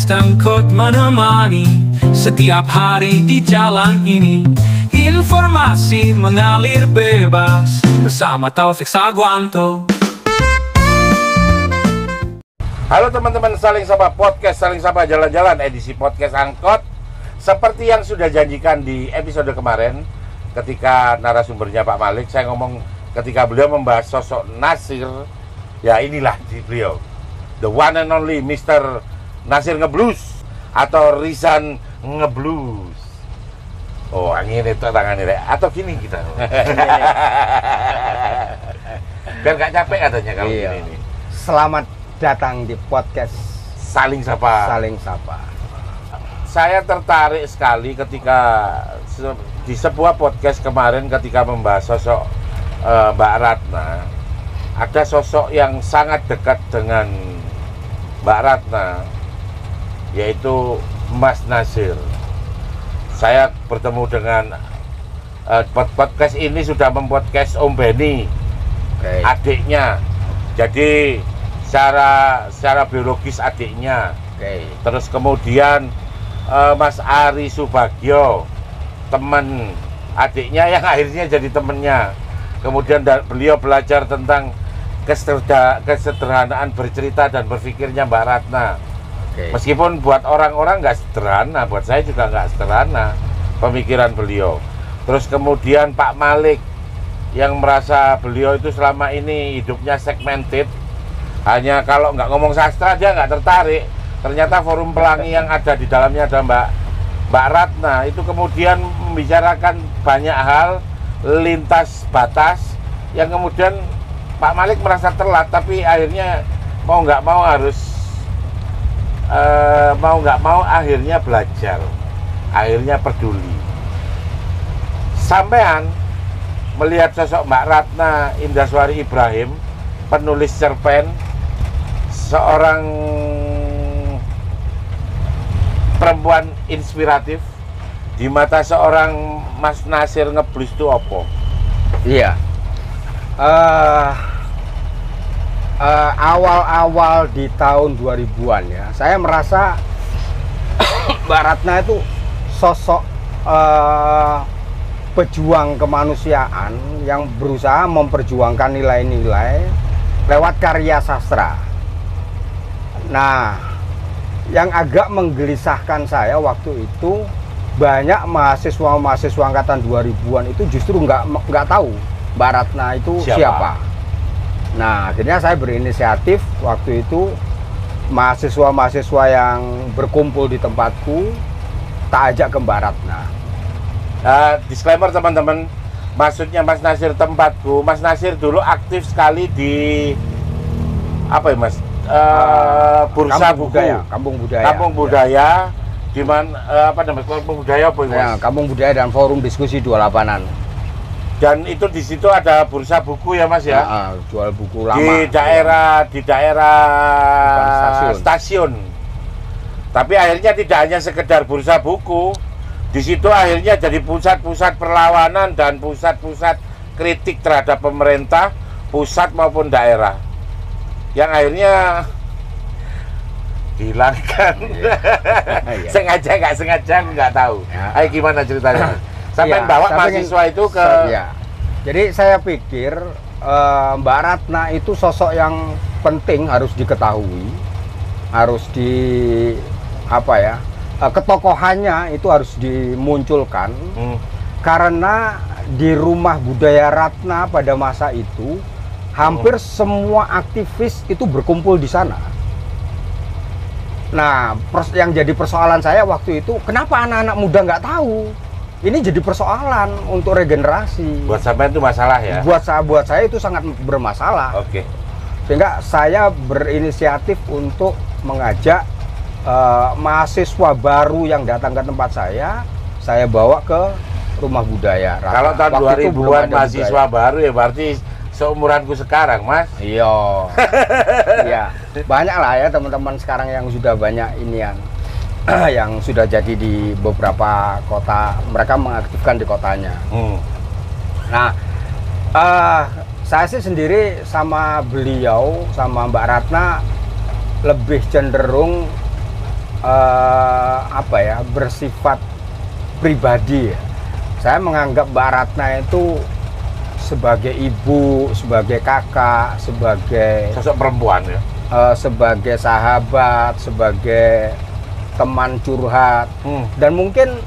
Tengkut menemani setiap hari di jalan ini. Informasi mengalir bebas bersama Taufik Sagwanto. Halo teman-teman Saling Sapa Podcast, Saling Sapa Jalan-Jalan, edisi podcast angkot. Seperti yang sudah janjikan di episode kemarin, ketika narasumbernya Pak Malik, saya ngomong ketika beliau membahas sosok Nasir. Ya inilah beliau, the one and only Mr. Nasir Ngeblues atau Rizan Ngeblues. Oh, angin itu tangannya, atau gini kita. Biar gak capek katanya kalau gini nih. Selamat datang di podcast Saling Sapa. Saling Sapa. Saya tertarik sekali ketika di sebuah podcast kemarin ketika membahas sosok Mbak Ratna. Ada sosok yang sangat dekat dengan Mbak Ratna, yaitu Mas Nasir. Saya bertemu dengan podcast ini sudah mempodcast Om Benny, adiknya. Jadi secara biologis adiknya. Terus kemudian Mas Ari Subagio, teman adiknya yang akhirnya jadi temennya. Kemudian beliau belajar tentang kesederhanaan bercerita dan berpikirnya Mbak Ratna. Meskipun buat orang-orang nggak sederhana, buat saya juga nggak sederhana pemikiran beliau. Terus kemudian Pak Malik yang merasa beliau itu selama ini hidupnya segmented, hanya kalau nggak ngomong sastra dia nggak tertarik. Ternyata Forum Pelangi yang ada di dalamnya ada Mbak Ratna, itu kemudian membicarakan banyak hal lintas batas yang kemudian Pak Malik merasa telat, tapi akhirnya mau nggak mau akhirnya belajar, akhirnya peduli. Sampean melihat sosok Mbak Ratna Indaswari Ibrahim, penulis cerpen, seorang perempuan inspiratif, di mata seorang Mas Nasir Ngeblues itu apa? Iya. Awal-awal di tahun 2000-an ya, saya merasa Mbak Ratna itu sosok pejuang kemanusiaan yang berusaha memperjuangkan nilai-nilai lewat karya sastra. Nah, yang agak menggelisahkan saya waktu itu, banyak mahasiswa angkatan 2000-an itu justru nggak tahu Mbak Ratna itu siapa. Nah, akhirnya saya berinisiatif waktu itu, mahasiswa yang berkumpul di tempatku, tak ajak ke Mbak Ratna. Disclaimer teman-teman, maksudnya Mas Nasir tempatku, Mas Nasir dulu aktif sekali di apa ya Mas? Bursa Buku, Kampung Budaya, di mana apa namanya, Kampung Budaya apa ya, Kampung Budaya dan Forum Diskusi 28. Dan itu di situ ada bursa buku ya Mas ya? Jual buku lama di daerah stasiun. Tapi akhirnya tidak hanya sekedar bursa buku, di situ akhirnya jadi pusat-pusat perlawanan dan pusat-pusat kritik terhadap pemerintah pusat maupun daerah, yang akhirnya hilangkan. Sengaja nggak sengaja nggak tahu. Ayo gimana ceritanya? Sampai bawa mahasiswa itu ke. Jadi saya pikir Mbak Ratna itu sosok yang penting, harus diketahui, harus ketokohannya itu harus dimunculkan. Karena di Rumah Budaya Ratna pada masa itu hampir semua aktivis itu berkumpul di sana. Nah, yang jadi persoalan saya waktu itu, kenapa anak-anak muda nggak tahu? Ini jadi persoalan untuk regenerasi. Buat sampai itu masalah ya? Buat saya itu sangat bermasalah. Sehingga saya berinisiatif untuk mengajak mahasiswa baru yang datang ke tempat saya bawa ke Rumah Budaya Ratna. Kalau tahun 2000-an mahasiswa baru ya berarti seumuranku sekarang, Mas. Iya. Iya. Banyak lah ya teman-teman sekarang yang sudah banyak inian. Yang sudah jadi di beberapa kota, mereka mengaktifkan di kotanya. Nah, saya sih sendiri sama beliau, sama Mbak Ratna lebih cenderung apa ya, bersifat pribadi ya. Saya menganggap Mbak Ratna itu sebagai ibu, sebagai kakak, sebagai Sosok perempuan ya. sebagai sahabat, sebagai teman curhat, dan mungkin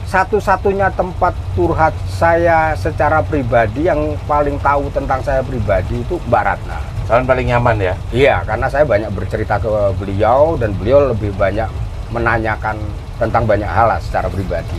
satu-satunya tempat curhat saya secara pribadi yang paling tahu tentang saya pribadi itu Mbak Ratna. Kalian paling nyaman ya? Iya, karena saya banyak bercerita ke beliau dan beliau lebih banyak menanyakan tentang banyak hal lah secara pribadi.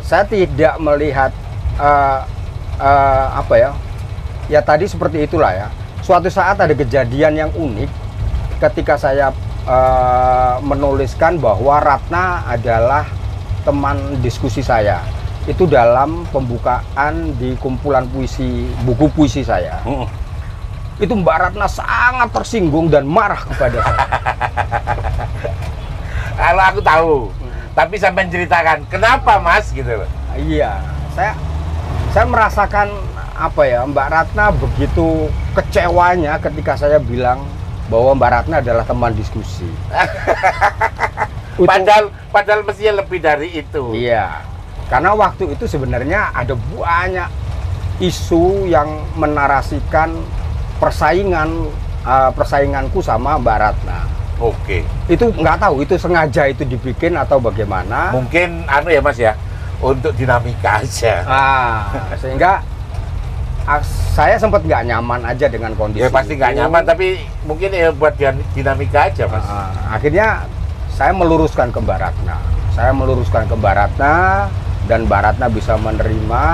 Saya tidak melihat apa ya, ya tadi seperti itulah ya. Suatu saat ada kejadian yang unik ketika saya menuliskan bahwa Ratna adalah teman diskusi saya. Itu dalam pembukaan di kumpulan puisi, buku puisi saya. Itu Mbak Ratna sangat tersinggung dan marah kepada saya. Kalau aku tahu, tapi sampai ceritakan kenapa Mas gitu loh. Iya, saya merasakan apa ya, Mbak Ratna begitu kecewanya ketika saya bilang bahwa Mbak Ratna adalah teman diskusi. Padahal mestinya lebih dari itu. Iya, karena waktu itu sebenarnya ada banyak isu yang menarasikan persainganku sama Mbak Ratna. Oke. Itu nggak tahu itu sengaja itu dibikin atau bagaimana. Mungkin anu ya Mas ya, untuk dinamika aja. Sehingga saya sempat nggak nyaman aja dengan kondisi Ya pasti nggak itu. nyaman, tapi mungkin ya buat dinamika aja Mas. Akhirnya saya meluruskan ke Mbak Ratna. Dan Mbak Ratna bisa menerima.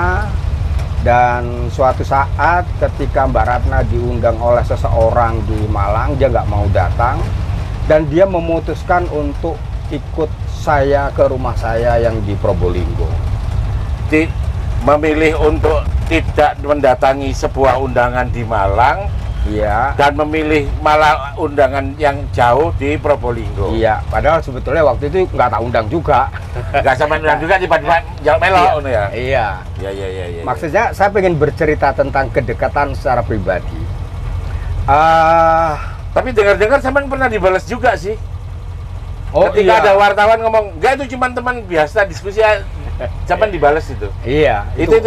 Dan suatu saat ketika Mbak Ratna diundang oleh seseorang di Malang, dia nggak mau datang. Dan dia memutuskan untuk ikut saya ke rumah saya yang di Probolinggo. Memilih untuk tidak mendatangi sebuah undangan di Malang, Iya. dan memilih malah undangan yang jauh di Probolinggo. Iya, padahal sebetulnya waktu itu nggak tak undang juga. Nggak sama undang juga, tiba-tiba jauh melo ya. Iya. Iya. Maksudnya saya pengen bercerita tentang kedekatan secara pribadi. Tapi dengar-dengar sampean pernah dibalas juga sih. Oh Ketika iya. ada wartawan ngomong, enggak itu cuma teman biasa diskusi, sampean dibalas itu. Iya. Itu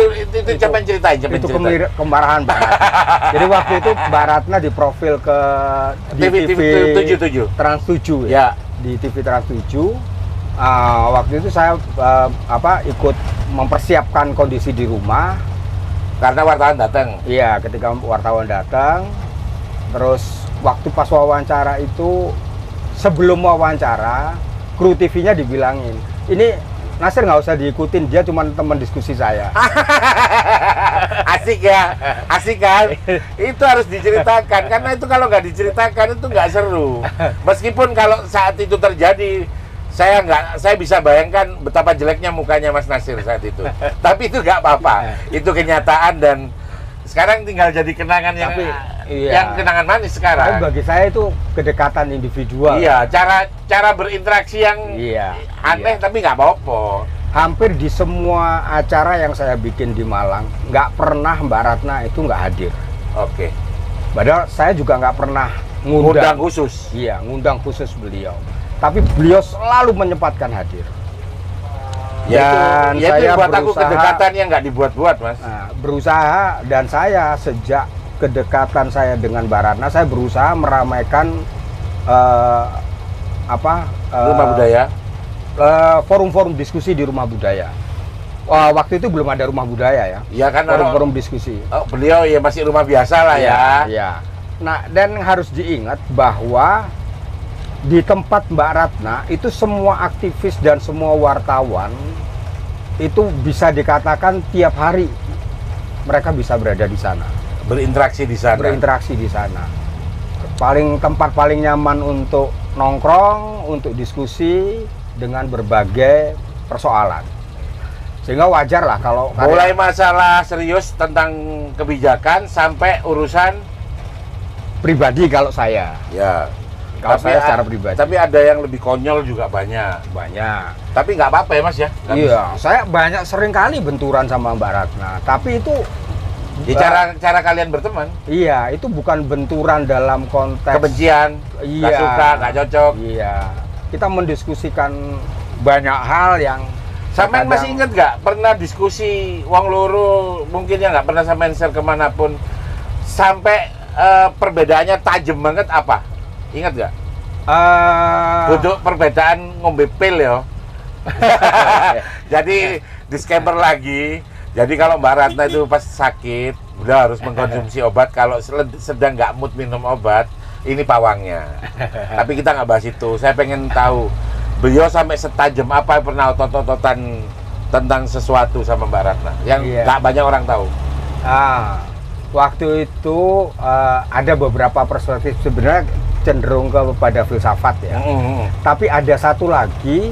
sampean ceritain, Itu kemarahan Mbak Ratna. Jadi waktu itu Mbak Ratna diprofil ke TV 77. Trans 7 ya. Ya. Di TV Trans 7. Waktu itu saya ikut mempersiapkan kondisi di rumah. Karena wartawan datang. Iya, ketika wartawan datang, terus waktu pas wawancara itu, sebelum wawancara, kru TV-nya dibilangin, ini Nasir nggak usah diikutin, dia cuma teman diskusi saya. Asik ya, asik kan? Itu harus diceritakan, karena itu kalau nggak diceritakan itu nggak seru. Meskipun kalau saat itu terjadi, saya bisa bayangkan betapa jeleknya mukanya Mas Nasir saat itu. Tapi itu nggak apa-apa, itu kenyataan dan sekarang tinggal jadi kenangan yang kenangan manis sekarang. Tapi bagi saya itu kedekatan individual. Iya, cara berinteraksi yang aneh tapi nggak apa-apa. Hampir di semua acara yang saya bikin di Malang, nggak pernah Mbak Ratna itu nggak hadir. Oke. Padahal saya juga nggak pernah Ngundang khusus. Iya, ngundang khusus beliau. Tapi beliau selalu menyempatkan hadir. Dan saya buat aku kedekatan yang nggak dibuat-buat, Mas. Berusaha, dan saya sejak kedekatan saya dengan Mbak Ratna, saya berusaha meramaikan Rumah Budaya. Forum-forum diskusi di Rumah Budaya. Waktu itu belum ada Rumah Budaya ya. Iya kan, forum-forum diskusi. Beliau ya masih rumah biasa lah ya. Iya. Nah, dan harus diingat bahwa di tempat Mbak Ratna itu semua aktivis dan semua wartawan itu bisa dikatakan tiap hari mereka bisa berada di sana, berinteraksi di sana. Tempat paling nyaman untuk nongkrong, untuk diskusi dengan berbagai persoalan. Sehingga wajar lah kalau mulai masalah serius tentang kebijakan sampai urusan pribadi kalau saya. Ya. Kalau saya secara pribadi. Tapi ada yang lebih konyol juga banyak. Tapi nggak apa-apa ya Mas ya? Iya, saya sering kali benturan sama Mbak Ratna. Tapi itu Cara kalian berteman. Iya, itu bukan benturan dalam konteks Kebencian, nggak iya, suka, nggak cocok. Iya, kita mendiskusikan banyak hal yang Sampean terkadang- masih inget nggak pernah diskusi wong loro mungkin ya nggak pernah sampean share kemanapun sampai perbedaannya tajam banget apa? Ingat nggak? Untuk perbedaan ngombe pil ya. Jadi disclaimer lagi. Jadi kalau Mbak Ratna itu pas sakit, beliau harus mengkonsumsi obat. Kalau sedang nggak mood minum obat, ini pawangnya. Tapi kita nggak bahas itu. Saya pengen tahu beliau sampai setajam apa pernah otot-ototan tentang sesuatu sama Mbak Ratna yang nggak banyak orang tahu. Waktu itu ada beberapa perspektif sebenarnya cenderung kepada filsafat ya. Tapi ada satu lagi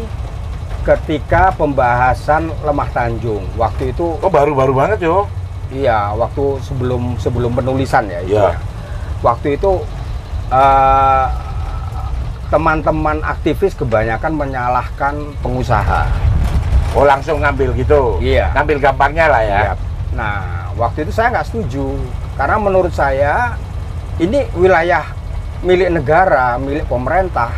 ketika pembahasan Lemah Tanjung. Waktu itu baru-baru banget yo. Iya, waktu sebelum penulisan ya. Iya. Waktu itu teman-teman aktivis kebanyakan menyalahkan pengusaha. Oh, langsung ngambil gitu. Iya. Ngambil gampangnya lah ya. Iya. Nah, waktu itu saya nggak setuju karena menurut saya ini wilayah milik negara, milik pemerintah.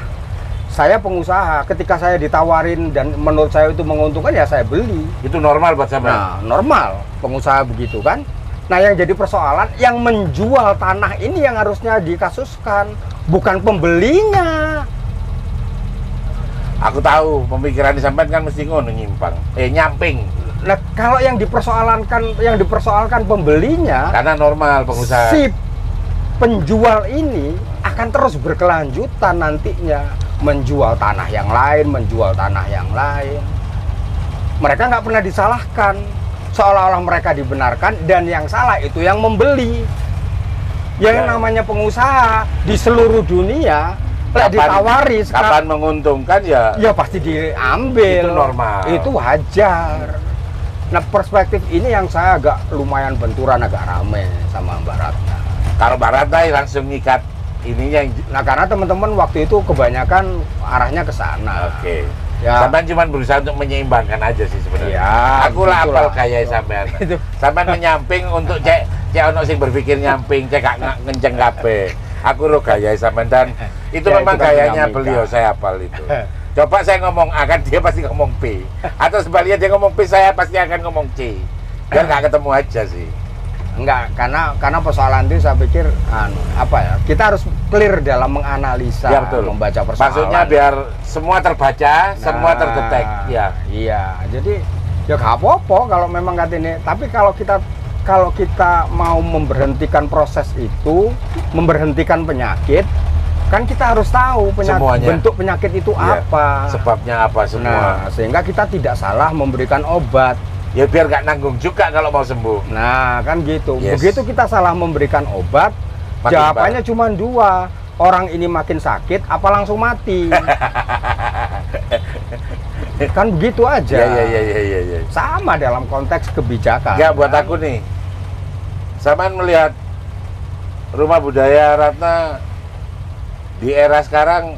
Saya pengusaha, ketika saya ditawarin dan menurut saya itu menguntungkan ya saya beli. Itu normal buat sampean. Nah, normal pengusaha begitu kan. Nah, yang jadi persoalan yang menjual tanah ini yang harusnya dikasuskan, bukan pembelinya. Aku tahu pemikiran di sampean kan mesti ngono nyimpang. Nyamping. Nah, kalau yang dipersoalkan pembelinya, Karena normal pengusaha. si penjual ini akan terus berkelanjutan nantinya menjual tanah yang lain, Mereka nggak pernah disalahkan, seolah-olah mereka dibenarkan dan yang salah itu yang membeli. Yang namanya pengusaha di seluruh dunia, ditawari kapan menguntungkan ya pasti diambil. Itu normal. Itu wajar. Nah, perspektif ini yang saya agak lumayan benturan, agak rame sama Mbak Ratna. Kalau Mbak Ratna langsung ngikat ininya. Nah, karena teman-teman waktu itu kebanyakan arahnya ke sana. Oke. Ya. Sampean cuma berusaha untuk menyeimbangkan aja sih sebenarnya. Ya, Aku lah gitulah. apal kayak sampean. Itu. Sampean menyamping untuk cek ono sing berpikir nyamping, cek gak ngenceng kabeh. Aku ro gaya sampean dan itu Ya, memang itu kan gayanya dinamika. beliau, saya apal itu. Coba saya ngomong A kan dia pasti ngomong B. Atau sebaliknya dia ngomong B, saya pasti akan ngomong C. Biar nggak ketemu aja sih. Enggak, karena persoalan itu saya pikir kita harus clear dalam menganalisa, Ya, betul. membaca persoalan. Maksudnya biar semua terbaca, semua terdetek. Ya. Iya, jadi ya nggak apa-apa kalau memang katanya. Tapi kalau kita mau memberhentikan proses itu, memberhentikan penyakit, kan kita harus tahu Semuanya. bentuk penyakit itu Iya. apa. Sebabnya apa semua. Nah, sehingga kita tidak salah memberikan obat. Ya biar nggak nanggung juga kalau mau sembuh. Nah, kan gitu. Yes. Begitu kita salah memberikan obat, Makin jawabannya cuma dua. Orang ini makin sakit, apa langsung mati? Kan begitu aja. Ya. Sama dalam konteks kebijakan. Enggak buat aku nih. Samaan melihat rumah budaya Ratna di era sekarang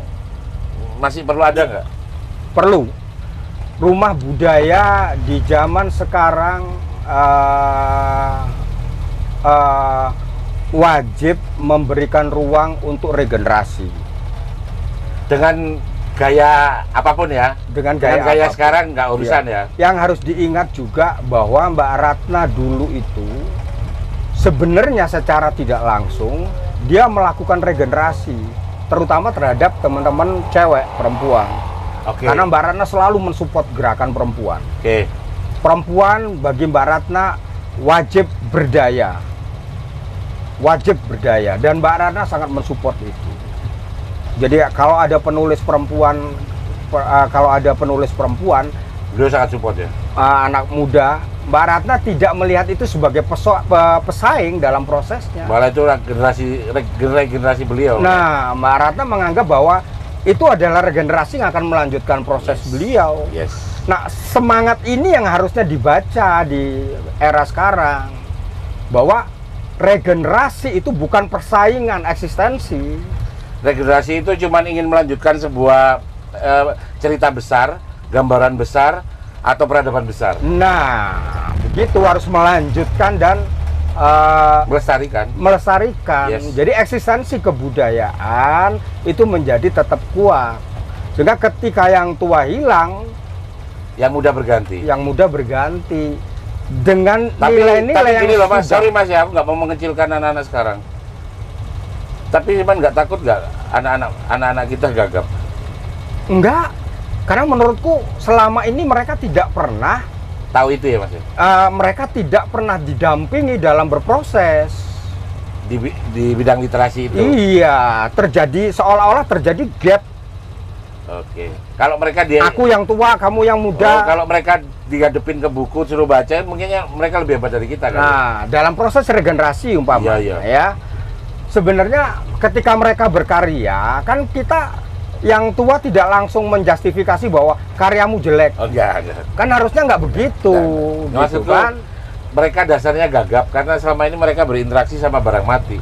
masih perlu ada nggak? Perlu. Rumah budaya di zaman sekarang wajib memberikan ruang untuk regenerasi. Dengan gaya apapun ya. Dengan Dengan gaya gaya apapun. sekarang nggak urusan ya. Yang harus diingat juga bahwa Mbak Ratna dulu itu sebenarnya secara tidak langsung dia melakukan regenerasi, terutama terhadap teman-teman cewek, perempuan. Oke. Karena Mbak Ratna selalu mensupport gerakan perempuan. Oke. Perempuan bagi Mbak Ratna wajib berdaya. Wajib berdaya dan Mbak Ratna sangat mensupport itu. Jadi kalau ada penulis perempuan Beliau sangat support ya. anak muda, Mbak Ratna tidak melihat itu sebagai pesaing dalam prosesnya. Malah itu generasi beliau. Nah, Mbak Ratna menganggap bahwa itu adalah regenerasi yang akan melanjutkan proses beliau. Yes. Nah, semangat ini yang harusnya dibaca di era sekarang, bahwa regenerasi itu bukan persaingan eksistensi. Regenerasi itu cuma ingin melanjutkan sebuah cerita besar, gambaran besar, atau peradaban besar. Nah, begitu harus melanjutkan dan melestarikan. Yes. Jadi eksistensi kebudayaan itu menjadi tetap kuat. Sehingga ketika yang tua hilang, yang muda berganti. Dengan Tapi nilai-nilai yang gini loh Mas, sudah- sorry Mas ya, aku nggak mau mengecilkan anak-anak sekarang. Tapi cuman nggak takut nggak anak-anak kita gagap? Enggak, karena menurutku selama ini mereka tidak pernah Tahu itu ya Mas ya? mereka tidak pernah didampingi dalam berproses. Di bidang literasi itu. Iya, seolah-olah terjadi gap. Oke. Kalau mereka dia Aku yang tua, kamu yang muda. kalau mereka dihadapin ke buku suruh baca, mungkin mereka lebih hebat dari kita kan. Nah, dalam proses regenerasi umpamanya Iya. ya. Sebenarnya ketika mereka berkarya, kan kita yang tua tidak langsung menjustifikasi bahwa karyamu jelek. Oh enggak. Kan harusnya nggak begitu, Enggak. gitu Maksudku, kan? mereka dasarnya gagap karena selama ini mereka berinteraksi sama barang mati.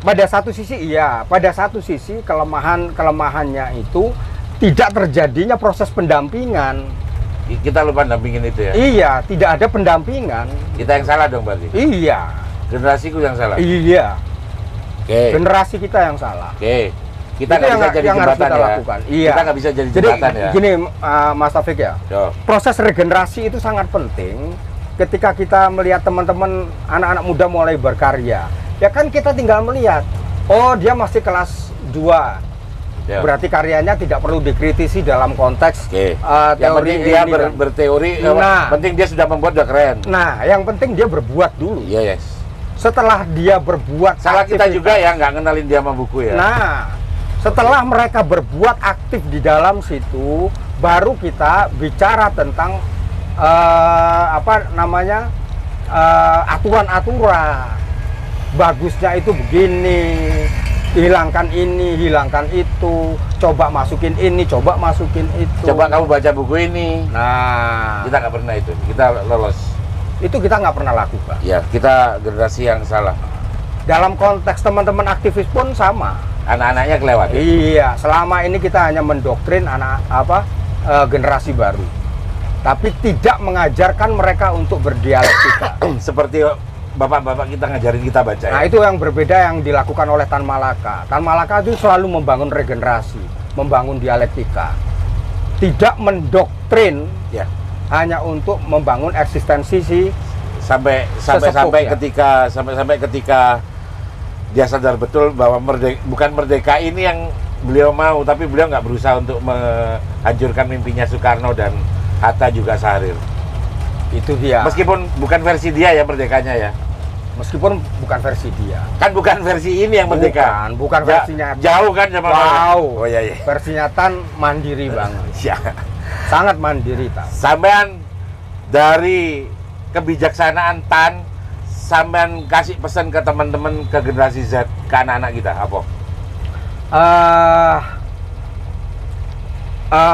Pada satu sisi iya, pada satu sisi kelemahannya itu tidak terjadinya proses pendampingan. Kita lupa dampingin itu ya. Iya, tidak ada pendampingan. Kita yang salah dong berarti. Iya, Generasiku yang salah. iya. Oke. Generasi kita yang salah. Oke. Kita Itu nggak bisa jadi yang harus jembatan kita ya. lakukan. Iya. Kita nggak bisa jadi Jadi jembatan ya. gini, Mas Taufik ya. Yo. Proses regenerasi itu sangat penting ketika kita melihat teman-teman anak-anak muda mulai berkarya. Ya kan kita tinggal melihat, oh dia masih kelas 2. Yo. Berarti karyanya tidak perlu dikritisi dalam konteks Oke. Yang teori penting dia ini kan. berteori, Nah. penting dia sudah membuat udah keren. Nah, yang penting dia berbuat dulu. Iya, yes. Setelah dia berbuat Salah kita aktivitas- juga ya nggak ngenalin dia sama buku ya. Nah, setelah mereka berbuat aktif di dalam situ, baru kita bicara tentang aturan-aturan. Bagusnya itu begini, hilangkan ini, hilangkan itu, coba masukin ini, coba masukin itu. Coba kamu baca buku ini. Nah, Kita nggak pernah itu. Kita lolos. itu kita nggak pernah lakukan. Ya, kita generasi yang salah. Dalam konteks teman-teman aktivis pun sama. Anak-anaknya kelewat. Ya? Iya, selama ini kita hanya mendoktrin generasi baru, tapi tidak mengajarkan mereka untuk berdialektika. Seperti bapak-bapak kita ngajarin kita baca ya. Nah, itu yang berbeda yang dilakukan oleh Tan Malaka. Tan Malaka itu selalu membangun regenerasi, membangun dialektika, tidak mendoktrin Ya. hanya untuk membangun eksistensi Sampai Sesepuh, ya. ketika dia sadar betul bahwa bukan merdeka ini yang beliau mau, tapi beliau nggak berusaha untuk menghancurkan mimpinya Soekarno dan Hatta juga Syahrir. itu dia. Meskipun bukan versi dia ya merdekanya ya. Meskipun bukan versi dia. Kan bukan versi ini yang merdeka. Bukan versinya. Jauh kan sama Wow. Oh iya iya. Versinya Tan mandiri banget. Ya. Sangat mandiri, Tan. Sampean dari kebijaksanaan Tan, sampean kasih pesan ke teman-teman ke generasi Z, ke anak-anak kita apa?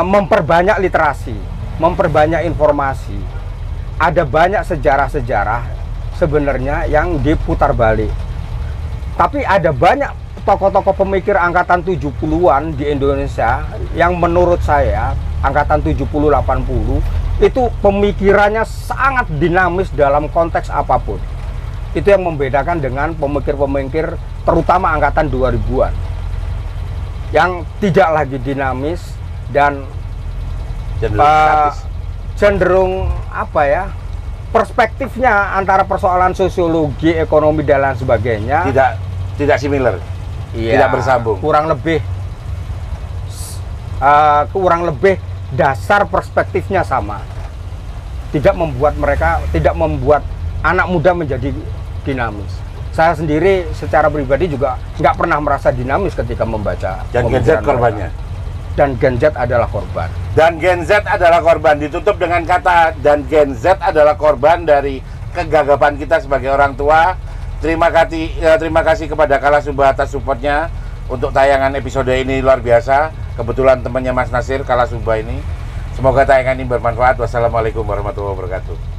Memperbanyak literasi, memperbanyak informasi. Ada banyak sejarah-sejarah sebenarnya yang diputar balik. Tapi ada banyak tokoh-tokoh pemikir angkatan 70-an di Indonesia yang menurut saya angkatan 70-80 itu pemikirannya sangat dinamis dalam konteks apapun. Itu yang membedakan dengan pemikir-pemikir terutama angkatan 2000-an yang tidak lagi dinamis dan cenderung perspektifnya antara persoalan sosiologi, ekonomi dan lain sebagainya tidak similar, tidak bersambung. Kurang lebih dasar perspektifnya sama. Tidak membuat anak muda menjadi dinamis. Saya sendiri secara pribadi juga nggak pernah merasa dinamis ketika membaca. Dan Gen Z korbannya. Dan Gen Z adalah korban. Dan Gen Z adalah korban, ditutup dengan kata dan Gen Z adalah korban dari kegagapan kita sebagai orang tua. Terima kasih kepada Kala Sumba atas supportnya untuk tayangan episode ini luar biasa. Kebetulan temannya Mas Nasir Kala Sumba ini. Semoga tayangan ini bermanfaat. Wassalamualaikum warahmatullahi wabarakatuh.